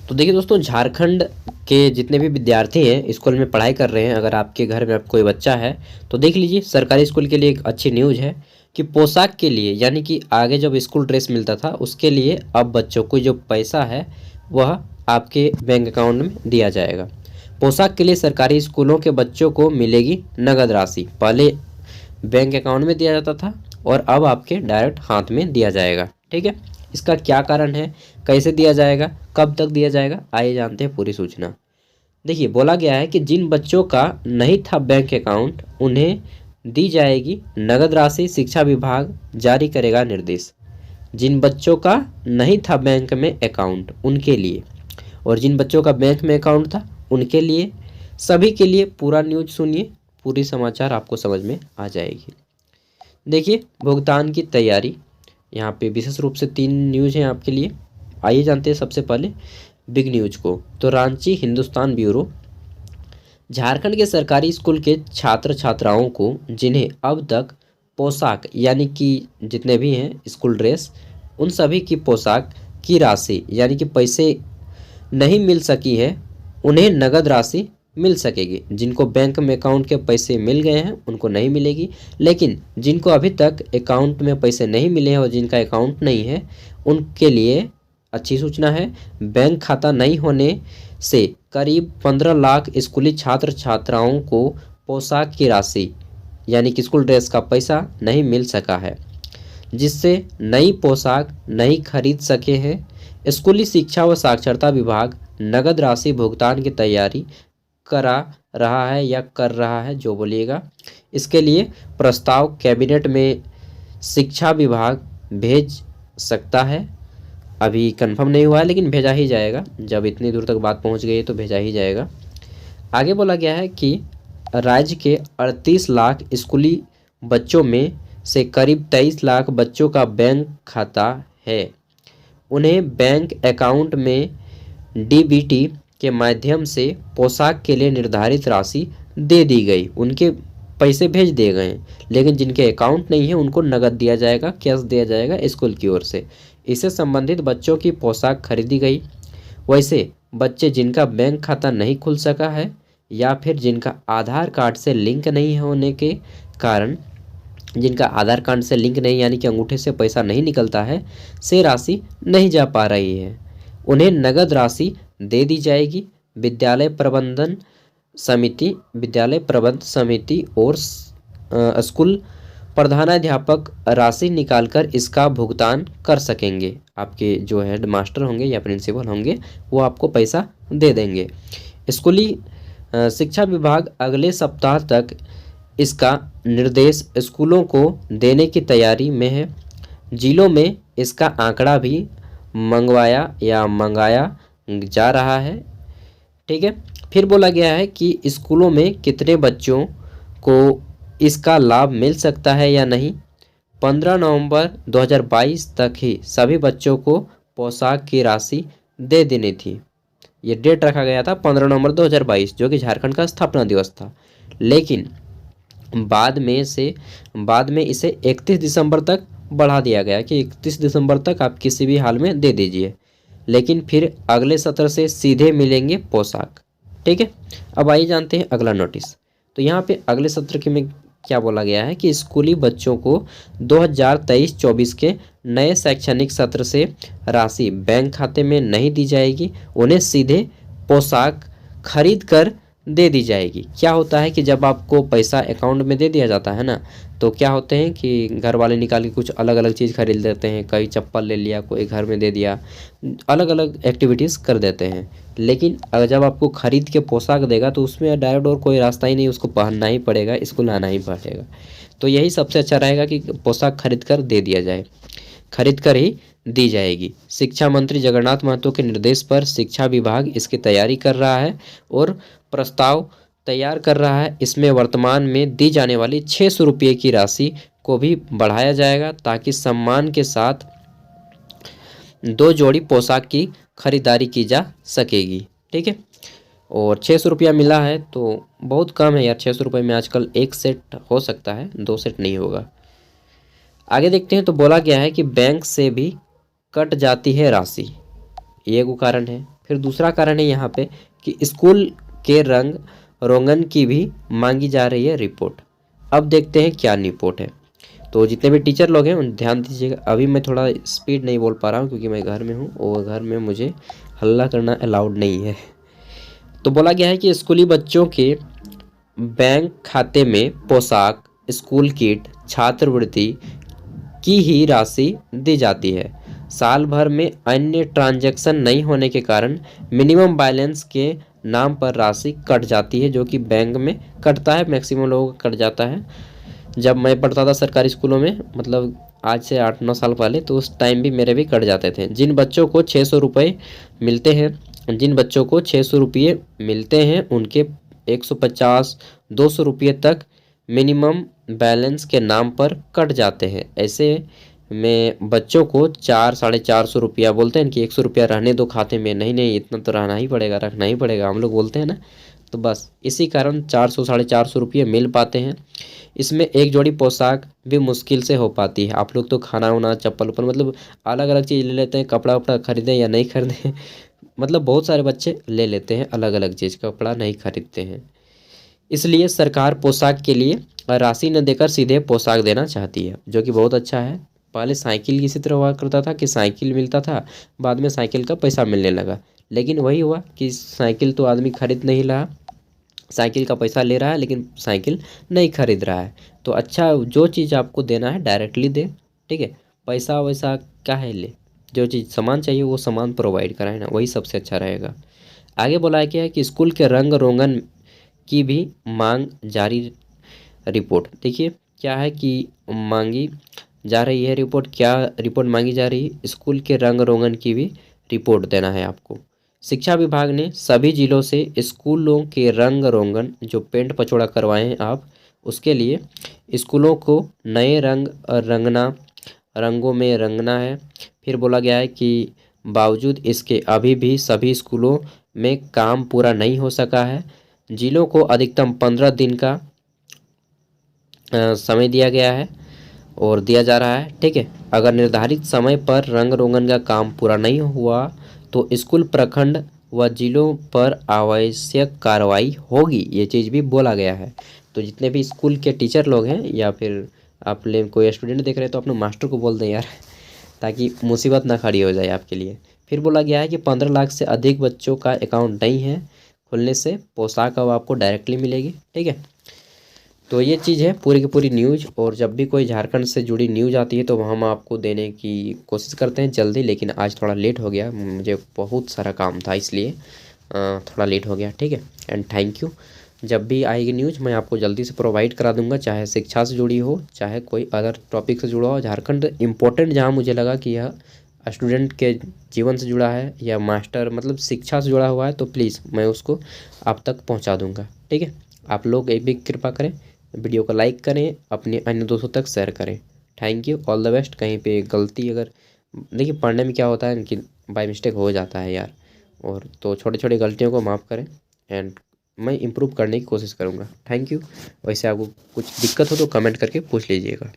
तो देखिए दोस्तों, झारखंड के जितने भी विद्यार्थी हैं स्कूल में पढ़ाई कर रहे हैं, अगर आपके घर में कोई बच्चा है तो देख लीजिए, सरकारी स्कूल के लिए एक अच्छी न्यूज़ है कि पोशाक के लिए, यानी कि आगे जब स्कूल ड्रेस मिलता था उसके लिए अब बच्चों को जो पैसा है वह आपके बैंक अकाउंट में दिया जाएगा। पोशाक के लिए सरकारी स्कूलों के बच्चों को मिलेगी नगद राशि। पहले बैंक अकाउंट में दिया जाता था और अब आपके डायरेक्ट हाथ में दिया जाएगा। ठीक है, इसका क्या कारण है, कैसे दिया जाएगा, कब तक दिया जाएगा, आइए जानते हैं पूरी सूचना। देखिए, बोला गया है कि जिन बच्चों का नहीं था बैंक अकाउंट उन्हें दी जाएगी नगद राशि। शिक्षा विभाग जारी करेगा निर्देश। जिन बच्चों का नहीं था बैंक में अकाउंट उनके लिए, और जिन बच्चों का बैंक में अकाउंट था उनके लिए, सभी के लिए पूरा न्यूज़ सुनिए, पूरी समाचार आपको समझ में आ जाएगी। देखिए, भुगतान की तैयारी, यहाँ पे विशेष रूप से 3 न्यूज़ हैं आपके लिए। आइए जानते हैं सबसे पहले बिग न्यूज़ को। तो रांची हिंदुस्तान ब्यूरो, झारखंड के सरकारी स्कूल के छात्र छात्राओं को जिन्हें अब तक पोशाक, यानी कि जितने भी हैं स्कूल ड्रेस, उन सभी की पोशाक की राशि यानी कि पैसे नहीं मिल सकी है, उन्हें नगद राशि मिल सकेगी। जिनको बैंक में अकाउंट के पैसे मिल गए हैं उनको नहीं मिलेगी, लेकिन जिनको अभी तक अकाउंट में पैसे नहीं मिले हैं और जिनका अकाउंट नहीं है उनके लिए अच्छी सूचना है। बैंक खाता नहीं होने से करीब 15 लाख स्कूली छात्र छात्राओं को पोशाक की राशि यानी कि स्कूल ड्रेस का पैसा नहीं मिल सका है, जिससे नई पोशाक नहीं खरीद सके हैं। स्कूली शिक्षा व साक्षरता विभाग नगद राशि भुगतान की तैयारी करा रहा है या कर रहा है, जो बोलिएगा। इसके लिए प्रस्ताव कैबिनेट में शिक्षा विभाग भेज सकता है। अभी कंफर्म नहीं हुआ है लेकिन भेजा ही जाएगा। जब इतनी दूर तक बात पहुंच गई है तो भेजा ही जाएगा। आगे बोला गया है कि राज्य के 38 लाख स्कूली बच्चों में से करीब 23 लाख बच्चों का बैंक खाता है। उन्हें बैंक अकाउंट में डीबीटी के माध्यम से पोशाक के लिए निर्धारित राशि दे दी गई, उनके पैसे भेज दिए गए हैं। लेकिन जिनके अकाउंट नहीं है उनको नगद दिया जाएगा, कैश दिया जाएगा स्कूल की ओर से। इससे संबंधित बच्चों की पोशाक खरीदी गई। वैसे बच्चे जिनका बैंक खाता नहीं खुल सका है या फिर जिनका आधार कार्ड से लिंक नहीं होने के कारण, जिनका आधार कार्ड से लिंक नहीं यानी कि अंगूठे से पैसा नहीं निकलता है, से राशि नहीं जा पा रही है, उन्हें नगद राशि दे दी जाएगी। विद्यालय प्रबंध समिति और स्कूल प्रधानाध्यापक राशि निकालकर इसका भुगतान कर सकेंगे। आपके जो हेड मास्टर होंगे या प्रिंसिपल होंगे वो आपको पैसा दे देंगे। स्कूली शिक्षा विभाग अगले सप्ताह तक इसका निर्देश स्कूलों को देने की तैयारी में है। जिलों में इसका आंकड़ा भी मंगाया जा रहा है। ठीक है, फिर बोला गया है कि स्कूलों में कितने बच्चों को इसका लाभ मिल सकता है या नहीं। 15 नवंबर 2022 तक ही सभी बच्चों को पोशाक की राशि दे देनी थी। ये डेट रखा गया था 15 नवंबर 2022, जो कि झारखंड का स्थापना दिवस था। लेकिन बाद में इसे 31 दिसंबर तक बढ़ा दिया गया कि 31 दिसंबर तक आप किसी भी हाल में दे दीजिए, लेकिन फिर अगले सत्र से सीधे मिलेंगे पोशाक। ठीक है, अब आइए जानते हैं अगला नोटिस। तो यहाँ पे अगले सत्र के में क्या बोला गया है कि स्कूली बच्चों को 2023-24 के नए शैक्षणिक सत्र से राशि बैंक खाते में नहीं दी जाएगी, उन्हें सीधे पोशाक खरीद कर दे दी जाएगी। क्या होता है कि जब आपको पैसा अकाउंट में दे दिया जाता है ना, तो क्या होते हैं कि घर वाले निकाल के कुछ अलग अलग चीज़ खरीद देते हैं, कोई चप्पल ले लिया, कोई घर में दे दिया, अलग अलग एक्टिविटीज़ कर देते हैं। लेकिन अगर जब आपको खरीद के पोशाक देगा तो उसमें डायरेक्ट और कोई रास्ता ही नहीं, उसको पहनना ही पड़ेगा, स्कूल आना ही पड़ेगा। तो यही सबसे अच्छा रहेगा कि पोशाक खरीद कर दे दिया जाए, खरीद कर ही दी जाएगी। शिक्षा मंत्री जगन्नाथ महतो के निर्देश पर शिक्षा विभाग इसकी तैयारी कर रहा है और प्रस्ताव तैयार कर रहा है। इसमें वर्तमान में दी जाने वाली 600 रुपये की राशि को भी बढ़ाया जाएगा ताकि सम्मान के साथ 2 जोड़ी पोशाक की खरीदारी की जा सकेगी। ठीक है, और 600 रुपया मिला है तो बहुत कम है यार। 600 रुपये में आजकल 1 सेट हो सकता है, 2 सेट नहीं होगा। आगे देखते हैं। तो बोला गया है कि बैंक से भी कट जाती है राशि, ये एक कारण है। फिर दूसरा कारण है यहाँ पे कि स्कूल के रंग रोगन की भी मांगी जा रही है रिपोर्ट। अब देखते हैं क्या रिपोर्ट है। तो जितने भी टीचर लोग हैं उन ध्यान दीजिएगा। अभी मैं थोड़ा स्पीड नहीं बोल पा रहा हूँ क्योंकि मैं घर में हूँ और घर में मुझे हल्ला करना अलाउड नहीं है। तो बोला गया है कि स्कूली बच्चों के बैंक खाते में पोशाक, स्कूल किट, छात्रवृत्ति की ही राशि दी जाती है। साल भर में अन्य ट्रांजैक्शन नहीं होने के कारण मिनिमम बैलेंस के नाम पर राशि कट जाती है, जो कि बैंक में कटता है, मैक्सिमम लोगों का कट जाता है। जब मैं पढ़ता था सरकारी स्कूलों में, मतलब आज से 8-9 साल पहले, तो उस टाइम भी मेरे भी कट जाते थे। जिन बच्चों को 600 रुपये मिलते हैं, जिन बच्चों को 600 रुपये मिलते हैं उनके 150-200 रुपये तक मिनिमम बैलेंस के नाम पर कट जाते हैं। ऐसे में बच्चों को 400-450 रुपया बोलते हैं कि 100 रुपया रहने दो खाते में। नहीं नहीं, इतना तो रहना ही पड़ेगा, रखना ही पड़ेगा, हम लोग बोलते हैं ना। तो बस इसी कारण 400-450 रुपये मिल पाते हैं। इसमें एक जोड़ी पोशाक भी मुश्किल से हो पाती है। आप लोग तो खाना वाना, चप्पल उप्पल, मतलब अलग अलग चीज़ ले लेते हैं। कपड़ा वपड़ा खरीदें या नहीं खरीदें मतलब बहुत सारे बच्चे ले लेते हैं अलग अलग चीज़, कपड़ा नहीं खरीदते हैं। इसलिए सरकार पोशाक के लिए राशि न देकर सीधे पोशाक देना चाहती है, जो कि बहुत अच्छा है। पहले साइकिल इसी तरह हुआ करता था कि साइकिल मिलता था, बाद में साइकिल का पैसा मिलने लगा। लेकिन वही हुआ कि साइकिल तो आदमी खरीद नहीं रहा, साइकिल का पैसा ले रहा है लेकिन साइकिल नहीं खरीद रहा है। तो अच्छा, जो चीज़ आपको देना है डायरेक्टली दे, ठीक है। पैसा वैसा क्या है ले, जो चीज़ सामान चाहिए वो सामान प्रोवाइड कराए ना, वही सबसे अच्छा रहेगा। आगे बोला है क्या है कि स्कूल के रंग रोगन की भी मांग जारी। रिपोर्ट देखिए क्या है कि मांगी जा रही है रिपोर्ट। क्या रिपोर्ट मांगी जा रही है? स्कूल के रंग रोगन की भी रिपोर्ट देना है आपको। शिक्षा विभाग ने सभी जिलों से स्कूलों के रंग रोगन जो पेंट पचौड़ा करवाए हैं आप, उसके लिए स्कूलों को नए रंगों में रंगना है। फिर बोला गया है कि बावजूद इसके अभी भी सभी स्कूलों में काम पूरा नहीं हो सका है। जिलों को अधिकतम 15 दिन का समय दिया गया है और दिया जा रहा है, ठीक है। अगर निर्धारित समय पर रंग रोगन का काम पूरा नहीं हुआ तो स्कूल, प्रखंड व जिलों पर आवश्यक कार्रवाई होगी, ये चीज़ भी बोला गया है। तो जितने भी स्कूल के टीचर लोग हैं या फिर आप ले कोई स्टूडेंट देख रहे हैं तो अपने मास्टर को बोल दें यार, ताकि मुसीबत ना खड़ी हो जाए आपके लिए। फिर बोला गया है कि 15 लाख से अधिक बच्चों का अकाउंट नहीं है खुलने से पोशाक अब आपको डायरेक्टली मिलेगी, ठीक है। तो ये चीज़ है पूरी की पूरी न्यूज़। और जब भी कोई झारखंड से जुड़ी न्यूज़ आती है तो हम आपको देने की कोशिश करते हैं जल्दी, लेकिन आज थोड़ा लेट हो गया, मुझे बहुत सारा काम था इसलिए थोड़ा लेट हो गया, ठीक है। And thank you. जब भी आएगी न्यूज़ मैं आपको जल्दी से प्रोवाइड करा दूंगा, चाहे शिक्षा से जुड़ी हो चाहे कोई अदर टॉपिक से जुड़ा हो। झारखंड इम्पोर्टेंट जहाँ मुझे लगा कि यह स्टूडेंट के जीवन से जुड़ा है या मास्टर मतलब शिक्षा से जुड़ा हुआ है तो प्लीज़ मैं उसको आप तक पहुँचा दूँगा, ठीक है। आप लोग एक भी कृपा करें, वीडियो को लाइक करें, अपने अन्य दोस्तों तक शेयर करें। Thank you, all the best. कहीं पे गलती अगर, देखिए पढ़ने में क्या होता है कि बाय मिस्टेक हो जाता है यार, और तो छोटी छोटी गलतियों को माफ़ करें एंड मैं इम्प्रूव करने की कोशिश करूँगा। Thank you. वैसे आपको कुछ दिक्कत हो तो कमेंट करके पूछ लीजिएगा।